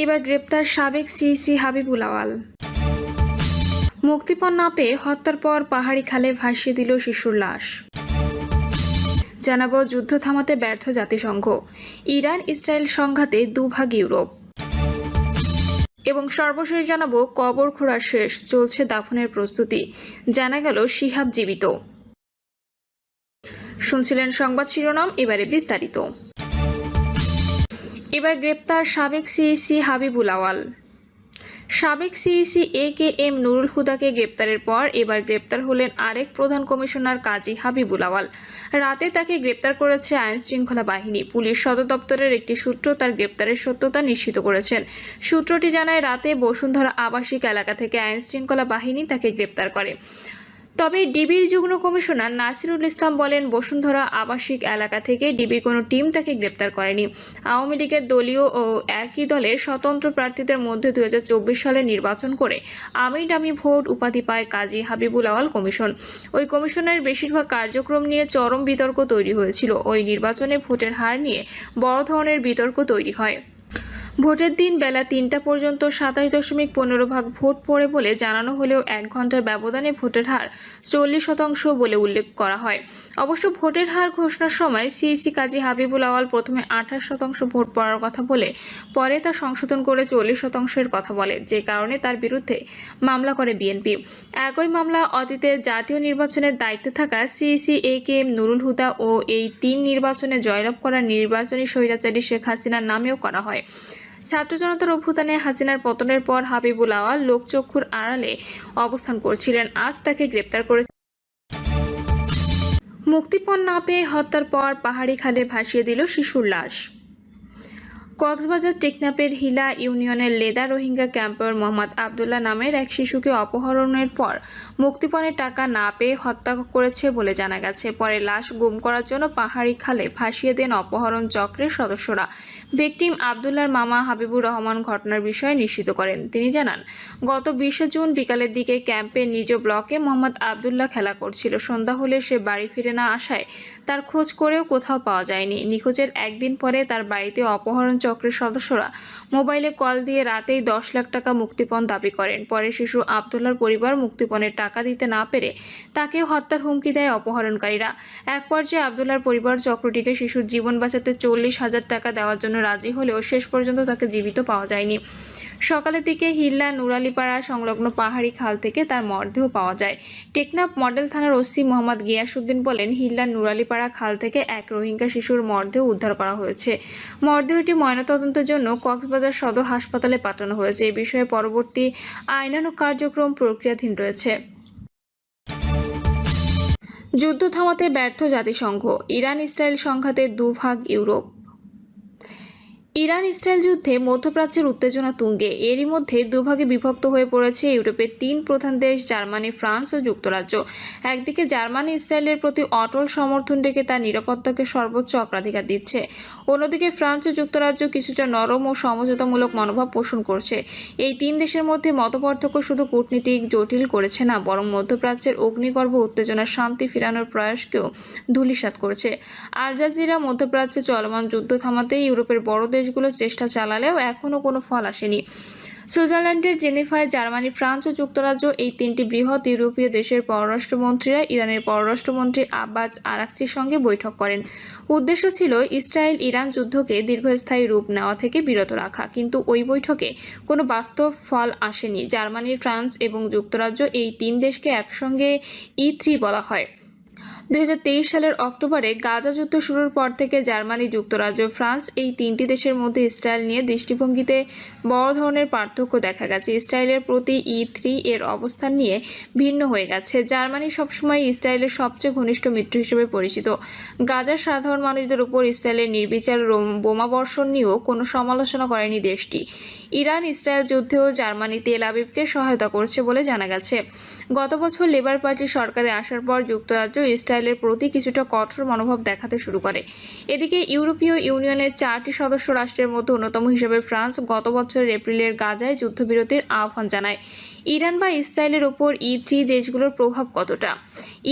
এবার গ্রেপ্তার সাবেক সিইসি হাবিবুল আওয়াল। মুক্তিপণ না পেয়ে হত্যার পর পাহাড়ি খালে ভাসিয়ে দিল শিশুর লাশ। জানাবো যুদ্ধ থামাতে ব্যর্থ জাতিসংঘ, ইরান ইসরায়েল সংঘাতে দুভাগ ইউরোপ। এবং সর্বশেষ জানাবো কবর খোঁড়া শেষ, চলছে দাফনের প্রস্তুতি, জানা গেল শিহাব জীবিত। শুনছিলেন সংবাদ শিরোনাম, এবারে বিস্তারিত। এবার গ্রেপ্তার সাবেক সিইসি হাবিবুল আওয়াল। সাবেক সিইসি AKM নুরুল হুদাকে গ্রেপ্তারের পর এবার গ্রেপ্তার হলেন আরেক প্রধান কমিশনার কাজী হাবিবুল আওয়াল। রাতে তাকে গ্রেপ্তার করেছে আইন শৃঙ্খলা বাহিনী। পুলিশ সদর দপ্তরের একটি সূত্র তার গ্রেপ্তারের সত্যতা নিশ্চিত করেছেন। সূত্রটি জানায়, রাতে বসুন্ধরা আবাসিক এলাকা থেকে আইন শৃঙ্খলা বাহিনী তাকে গ্রেপ্তার করে। তবে ডিবির যুগ্ম কমিশনার নাসিরুল ইসলাম বলেন, বসুন্ধরা আবাসিক এলাকা থেকে ডিবির কোনো টিম তাকে গ্রেপ্তার করেনি। আওয়ামী লীগের দলীয় ও একই দলের স্বতন্ত্র প্রার্থীদের মধ্যে 2024 সালে নির্বাচন করে আমি ডামি ভোট উপাধি পায় কাজী হাবিবুল আওয়াল কমিশন। ওই কমিশনের বেশিরভাগ কার্যক্রম নিয়ে চরম বিতর্ক তৈরি হয়েছিল। ওই নির্বাচনে ভোটের হার নিয়ে বড় ধরনের বিতর্ক তৈরি হয়। ভোটের দিন বেলা 3টা পর্যন্ত 27.15% ভোট পড়ে বলে জানানো হলেও 1 ঘন্টার ব্যবধানে ভোটের হার 40% বলে উল্লেখ করা হয়। অবশ্য ভোটের হার ঘোষণার সময় সিইসি কাজী হাবিবুল আওয়াল প্রথমে 28% ভোট পড়ার কথা বলে পরে তা সংশোধন করে 40%-এর কথা বলে, যে কারণে তার বিরুদ্ধে মামলা করে বিএনপি। একই মামলা অতীতে জাতীয় নির্বাচনের দায়িত্বে থাকা সিইসি AKM নুরুল হুদা ও এই 3 নির্বাচনে জয়লাভ করা নির্বাচনী স্বৈরাচারী শেখ হাসিনার নামেও করা হয়। ছাত্র জনতার অভ্যুত্থানে হাসিনার পতনের পর হাবিবুল আওয়াল লোকচক্ষুর আড়ালে অবস্থান করছিলেন। আজ তাকে গ্রেপ্তার করেছে। মুক্তিপণ না পেয়ে হত্যার পর পাহাড়ি খালে ভাসিয়ে দিল শিশুর লাশ। কক্সবাজার টেকনাফের হিলা ইউনিয়নের লেদা রোহিঙ্গা ক্যাম্পের মোহাম্মদ আবদুল্লাহ নামের এক শিশুকে অপহরণের পর মুক্তিপণের টাকা না পেয়ে হত্যা করেছে বলে জানা গেছে। পরে লাশ গুম করার জন্য পাহাড়ি খালে ভাসিয়ে দেন অপহরণ চক্রের সদস্যরা। ভিকটিম আবদুল্লাহর মামা হাবিবুর রহমান ঘটনার বিষয়ে নিশ্চিত করেন। তিনি জানান, গত 20 জুন বিকালের দিকে ক্যাম্পের নিজ ব্লকে মোহাম্মদ আবদুল্লাহ খেলা করছিল। সন্ধ্যা হলে সে বাড়ি ফিরে না আসায় তার খোঁজ করেও কোথাও পাওয়া যায়নি। নিখোঁজের একদিন পরে তার বাড়িতে অপহরণ চক্রের সদস্যরা মোবাইলে কল দিয়ে রাতেই 10 লাখ টাকা মুক্তিপণ দাবি করেন। পরে শিশু আবদুল্লাহর পরিবার মুক্তিপণের টাকা দিতে না পেরে তাকে হত্যার হুমকি দেয় অপহরণকারীরা। এক পর্যায়ে আবদুল্লাহর পরিবার চক্রটিকে শিশুর জীবন বাঁচাতে 40,000 টাকা দেওয়ার জন্য রাজি হলেও শেষ পর্যন্ত তাকে জীবিত পাওয়া যায়নি। সকালের দিকে হিল্লা নুরালিপাড়া সংলগ্ন পাহাড়ি খাল থেকে তার মরদেহ পাওয়া যায়। টেকনাফ মডেল থানার ওসি মোহাম্মদ গিয়াসউদ্দিন বলেন, হিল্লা নুরালিপাড়া খাল থেকে এক রোহিঙ্গা শিশুর মরদেহ উদ্ধার করা হয়েছে। মরদেহটি ময়নাতদন্তের জন্য কক্সবাজার সদর হাসপাতালে পাঠানো হয়েছে। এ বিষয়ে পরবর্তী আইনানুগ কার্যক্রম প্রক্রিয়াধীন রয়েছে। যুদ্ধ থামাতে ব্যর্থ জাতিসংঘ, ইরান ইসরায়েল সংঘাতে দুভাগ ইউরোপ। ইরান ইসরায়েল যুদ্ধে মধ্যপ্রাচ্যের উত্তেজনা তুঙ্গে। এরই মধ্যে দুভাগে বিভক্ত হয়ে পড়েছে ইউরোপের 3 প্রধান দেশ, জার্মানি, ফ্রান্স ও যুক্তরাজ্য। একদিকে জার্মানি ইসরায়েলের প্রতি অটল সমর্থন রেখে তার নিরাপত্তাকে সর্বোচ্চ অগ্রাধিকার দিচ্ছে। অন্যদিকে ফ্রান্স ও যুক্তরাজ্য কিছুটা নরম ও সমঝোতামূলক মনোভাব পোষণ করছে। এই 3 দেশের মধ্যে মতপার্থক্য শুধু কূটনীতিক জটিল করেছে না, বরং মধ্যপ্রাচ্যের অগ্নিগর্ভ উত্তেজনার শান্তি ফেরানোর প্রয়াসকেও ধূলিসাৎ করেছে। আল জাজিরা মধ্যপ্রাচ্যে চলমান যুদ্ধ থামাতে ইউরোপের বড় দেশগুলো চেষ্টা চালালেও এখনও কোনো ফল আসেনি। সুইজারল্যান্ডের জেনেভায় জার্মানি, ফ্রান্স ও যুক্তরাজ্য, এই 3টি বৃহৎ ইউরোপীয় দেশের পররাষ্ট্রমন্ত্রীরা ইরানের পররাষ্ট্রমন্ত্রী আব্বাস আরাকচির সঙ্গে বৈঠক করেন। উদ্দেশ্য ছিল ইসরায়েল ইরান যুদ্ধকে দীর্ঘস্থায়ী রূপ নেওয়া থেকে বিরত রাখা, কিন্তু ওই বৈঠকে কোনো বাস্তব ফল আসেনি। জার্মানি, ফ্রান্স এবং যুক্তরাজ্য, এই 3 দেশকে একসঙ্গে E3 বলা হয়। 2023 সালের অক্টোবরে গাজা যুদ্ধ শুরুর পর থেকে জার্মানি, যুক্তরাজ্য, ফ্রান্স, এই 3টি দেশের মধ্যে ইসরায়েল নিয়ে দৃষ্টিভঙ্গিতে বড় ধরনের পার্থক্য দেখা গেছে। ইসরায়েলের প্রতি E3 এর অবস্থান নিয়ে ভিন্ন হয়ে গেছে। জার্মানি সবসময় ইসরায়েলের সবচেয়ে ঘনিষ্ঠ মিত্র হিসেবে পরিচিত। গাজার সাধারণ মানুষদের উপর ইসরায়েলের নির্বিচার বোমাবর্ষণ নিয়েও কোনো সমালোচনা করেনি দেশটি। ইরান ইসরায়েল যুদ্ধেও জার্মানি তেল আবিবকে সহায়তা করছে বলে জানা গেছে। গত বছর লেবার পার্টি সরকারে আসার পর যুক্তরাজ্য ইসরায়েল ইসরায়েলের প্রতি কিছুটা কঠোর মনোভাব দেখাতে শুরু করে। এদিকে ইউরোপীয় ইউনিয়নের 4টি সদস্য রাষ্ট্রের মধ্যে অন্যতম হিসেবে ফ্রান্স গত বছরের এপ্রিলের গাজায় যুদ্ধবিরতির আহ্বান জানায়। ইরান বা ইসরায়েলের ওপর E3 দেশগুলোর প্রভাব কতটা?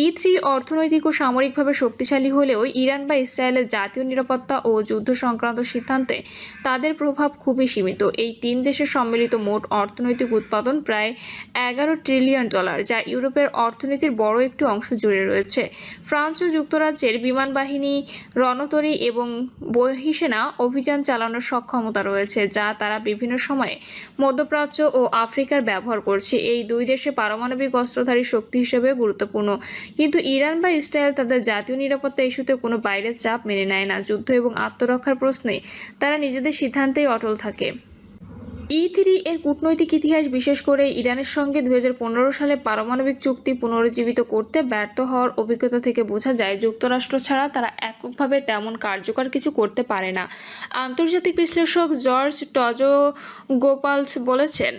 E3 অর্থনৈতিক ও সামরিকভাবে শক্তিশালী হলেও ইরান বা ইসরায়েলের জাতীয় নিরাপত্তা ও যুদ্ধ সংক্রান্ত সিদ্ধান্তে তাদের প্রভাব খুবই সীমিত। এই 3 দেশের সম্মিলিত মোট অর্থনৈতিক উৎপাদন প্রায় $11 ট্রিলিয়ন, যা ইউরোপের অর্থনীতির বড় একটি অংশ জুড়ে রয়েছে। ফ্রান্স ও যুক্তরাজ্যের বিমান বাহিনী, রণতরী এবং বহিঃসেনা অভিযান চালানোর সক্ষমতা রয়েছে, যা তারা বিভিন্ন সময়ে মধ্যপ্রাচ্য ও আফ্রিকার ব্যবহার করছে। এই 2 দেশে পারমাণবিক অস্ত্রধারী শক্তি হিসেবে গুরুত্বপূর্ণ, কিন্তু ইরান বা ইসরায়েল তাদের জাতীয় নিরাপত্তা ইস্যুতে কোনো বাইরের চাপ মেনে নেয় না। যুদ্ধ এবং আত্মরক্ষার প্রশ্নে তারা নিজেদের সিদ্ধান্তেই অটল থাকে। E3 এর কূটনৈতিক ইতিহাস, বিশেষ করে ইরানের সঙ্গে 2015 সালে পারমাণবিক চুক্তি পুনরুজ্জীবিত করতে ব্যর্থ হওয়ার অভিজ্ঞতা থেকে বোঝা যায় যুক্তরাষ্ট্র ছাড়া তারা এককভাবে তেমন কার্যকর কিছু করতে পারে না। আন্তর্জাতিক বিশ্লেষক জর্জ টজোগোপালস বলেছেন,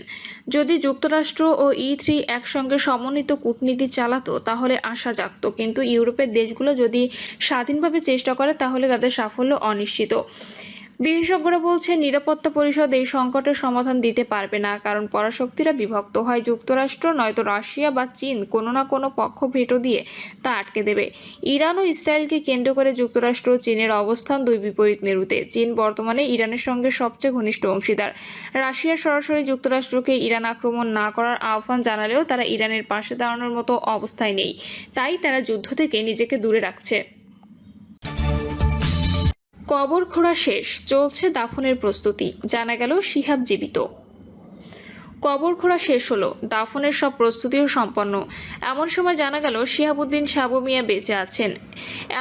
যদি যুক্তরাষ্ট্র ও E3 একসঙ্গে সমন্বিত কূটনীতি চালাতো তাহলে আশা জাগত, কিন্তু ইউরোপের দেশগুলো যদি স্বাধীনভাবে চেষ্টা করে তাহলে তাদের সাফল্য অনিশ্চিত। বিশেষজ্ঞরা বলছেন, নিরাপত্তা পরিষদ এই সংকটের সমাধান দিতে পারবে না, কারণ পরাশক্তিরা বিভক্ত। হয় যুক্তরাষ্ট্র, নয়তো রাশিয়া বা চীন কোনো না কোনো পক্ষ ভেটো দিয়ে তা আটকে দেবে। ইরান ও ইসরায়েলকে কেন্দ্র করে যুক্তরাষ্ট্র ও চীনের অবস্থান দুই বিপরীত মেরুতে। চীন বর্তমানে ইরানের সঙ্গে সবচেয়ে ঘনিষ্ঠ অংশীদার। রাশিয়া সরাসরি যুক্তরাষ্ট্রকে ইরান আক্রমণ না করার আহ্বান জানালেও তারা ইরানের পাশে দাঁড়ানোর মতো অবস্থায় নেই, তাই তারা যুদ্ধ থেকে নিজেকে দূরে রাখছে। কবর খোঁড়া শেষ, চলছে দাফনের প্রস্তুতি, জানা গেল শিহাব জীবিত। কবর খোঁড়া শেষ হলো, দাফনের সব প্রস্তুতিও সম্পন্ন। এমন সময় জানা গেল শিহাবুদ্দিন সাবু মিয়া বেঁচে আছেন।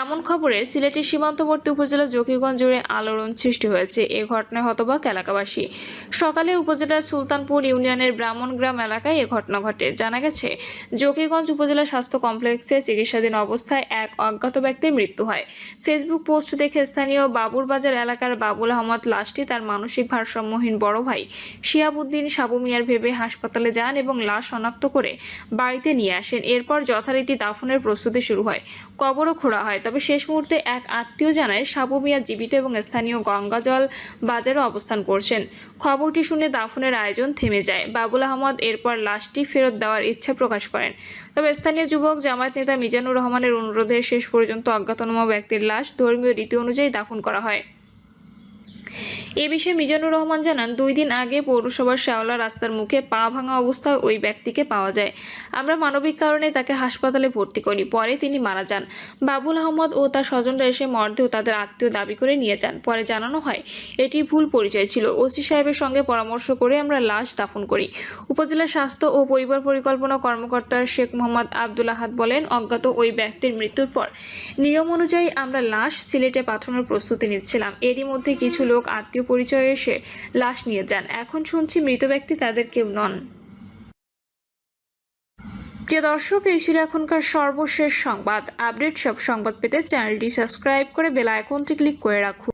এমন খবরে সিলেটের সীমান্তবর্তী উপজেলা জকিগঞ্জ জুড়ে আলোড়ন সৃষ্টি হয়েছে। এ ঘটনায় হতবাক এলাকাবাসী। সকালে উপজেলার সুলতানপুর ইউনিয়নের ব্রাহ্মণগ্রাম এলাকায় এ ঘটনা ঘটে। জানা গেছে, জকিগঞ্জ উপজেলা স্বাস্থ্য কমপ্লেক্সে চিকিৎসাধীন অবস্থায় এক অজ্ঞাত ব্যক্তির মৃত্যু হয়। ফেসবুক পোস্ট দেখে স্থানীয় বাবুরবাজার এলাকার বাবুল আহমদ লাশটি তার মানসিক ভারসাম্যহীন বড় ভাই শিহাবুদ্দিন সাবু মিয়ার ভেবে হাসপাতালে যান এবং লাশ শনাক্ত করে বাড়িতে নিয়ে আসেন। এরপর যথারীতি দাফনের প্রস্তুতি শুরু হয়, কবরও খোঁড়া হয়। তবে শেষ মুহূর্তে এক আত্মীয় জানায় সাবু মিয়া জীবিত এবং স্থানীয় গঙ্গাজল বাজারে অবস্থান করছেন। খবরটি শুনে দাফনের আয়োজন থেমে যায়। বাবুল আহমদ এরপর লাশটি ফেরত দেওয়ার ইচ্ছা প্রকাশ করেন, তবে স্থানীয় যুবক জামায়াত নেতা মিজানুর রহমানের অনুরোধে শেষ পর্যন্ত অজ্ঞাতনামা ব্যক্তির লাশ ধর্মীয় রীতি অনুযায়ী দাফন করা হয়। এ বিষয়ে মিজানুর রহমান জানান, 2 দিন আগে পৌরসভার শেওলা রাস্তার মুখে পা ভাঙা অবস্থায় ওই ব্যক্তিকে পাওয়া যায়। আমরা মানবিক কারণে তাকে হাসপাতালে ভর্তি করি, পরে তিনি মারা যান। বাবুল আহমদ ও তার স্বজনরা এসে মরদেহ তাদের আত্মীয় দাবি করে নিয়ে যান। পরে জানানো হয় এটি ভুল পরিচয় ছিল। ওসি সাহেবের সঙ্গে পরামর্শ করে আমরা লাশ দাফন করি। উপজেলা স্বাস্থ্য ও পরিবার পরিকল্পনা কর্মকর্তা শেখ মোহাম্মদ আব্দুল আহাদ বলেন, অজ্ঞাত ওই ব্যক্তির মৃত্যুর পর নিয়ম অনুযায়ী আমরা লাশ সিলেটে পাঠানোর প্রস্তুতি নিচ্ছিলাম। এরই মধ্যে কিছু লোক আত্মীয় পরিচয়ে এসে লাশ নিয়ে যান। এখন শুনছি মৃত ব্যক্তি তাদের কেউ নন। প্রিয় দর্শক, এই ছিল এখনকার সর্বশেষ সংবাদ। আপডেট সব সংবাদ পেতে চ্যানেলটি সাবস্ক্রাইব করে বেল আইকনটি ক্লিক করে রাখুন।